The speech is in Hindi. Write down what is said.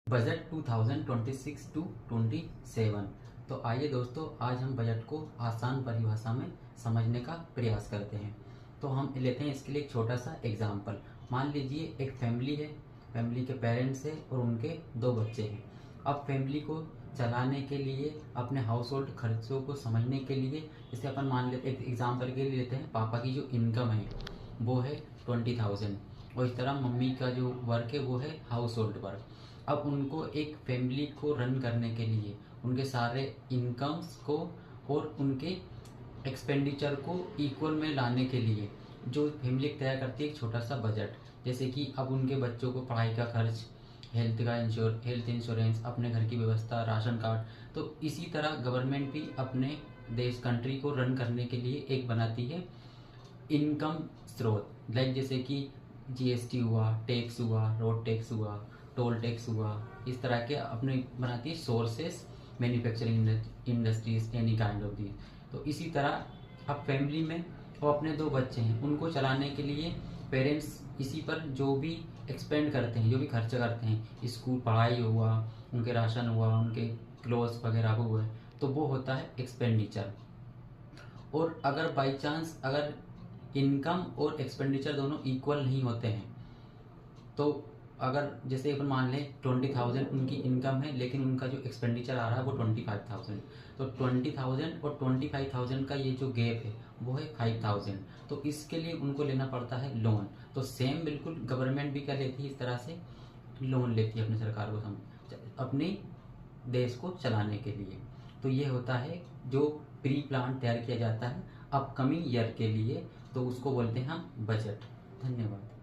Budget 2026 to 27। तो आइए दोस्तों, आज हम बजट को आसान परिभाषा में समझने का प्रयास करते हैं। तो हम लेते हैं इसके लिए एक छोटा सा एग्जाम्पल। मान लीजिए एक फैमिली है, फैमिली के पेरेंट्स हैं और उनके 2 बच्चे हैं। अब फैमिली को चलाने के लिए, अपने हाउस होल्ड खर्चों को समझने के लिए, जैसे अपन मान लेते एक एग्जाम्पल के लिए लेते हैं, पापा की जो इनकम है वो है 20,000 और इस तरह मम्मी का जो वर्क है वो है हाउस होल्ड वर्क। अब उनको एक फैमिली को रन करने के लिए उनके सारे इनकम्स को और उनके एक्सपेंडिचर को इक्वल में लाने के लिए जो फैमिली तैयार करती है एक छोटा सा बजट, जैसे कि अब उनके बच्चों को पढ़ाई का खर्च, हेल्थ इंश्योरेंस, अपने घर की व्यवस्था, राशन कार्ड। तो इसी तरह गवर्नमेंट भी अपने देश कंट्री को रन करने के लिए एक बनाती है इनकम स्रोत, लाइक जैसे कि जीएसटी हुआ, टैक्स हुआ, रोड टैक्स हुआ, टोल टैक्स हुआ, इस तरह के अपने बनाती है sources, manufacturing industries, any kind of the. तो इसी तरह अब फैमिली में वो अपने 2 बच्चे हैं, उनको चलाने के लिए पेरेंट्स इसी पर जो भी एक्सपेंड करते हैं, जो भी खर्च करते हैं, स्कूल पढ़ाई हुआ, उनके राशन हुआ, उनके क्लोथ्स वगैरह हुए, तो वो होता है एक्सपेंडिचर। और अगर बाई चांस अगर इनकम और एक्सपेंडिचर दोनों इक्वल नहीं होते हैं, तो अगर जैसे अपन मान लें 20,000 उनकी इनकम है लेकिन उनका जो एक्सपेंडिचर आ रहा है वो 25,000, तो 20,000 और 25,000 का ये जो गैप है वो है 5,000। तो इसके लिए उनको लेना पड़ता है लोन। तो सेम बिल्कुल गवर्नमेंट भी क्या लेती है, इस तरह से लोन लेती है अपनी सरकार को अपने देश को चलाने के लिए। तो ये होता है जो प्री प्लान तैयार किया जाता है अपकमिंग ईयर के लिए, तो उसको बोलते हैं हम बजट। धन्यवाद।